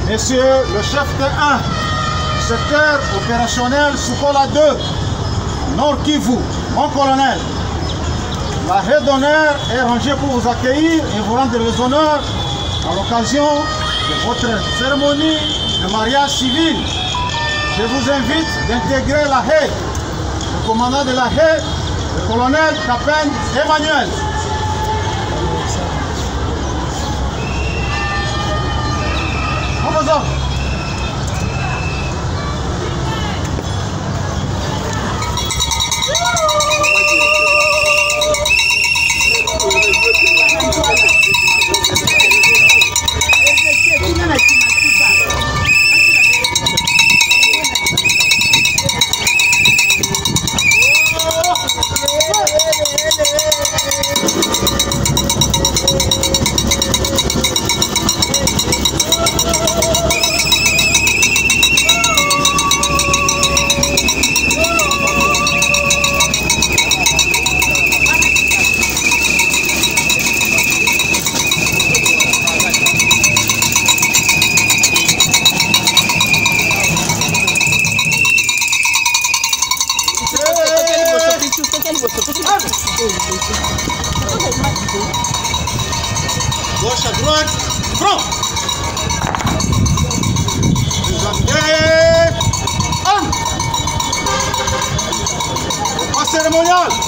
Messieurs, le chef T1, secteur opérationnel Sukola 2, Nord Kivu, mon colonel. La haie d'honneur est rangée pour vous accueillir et vous rendre les honneurs à l'occasion de votre cérémonie de mariage civil. Je vous invite d'intégrer la haie. Le commandant de la haie, le colonel Capen Emmanuel. Vamos! Gauche à droite, front. Arme. Au pas cérémonial.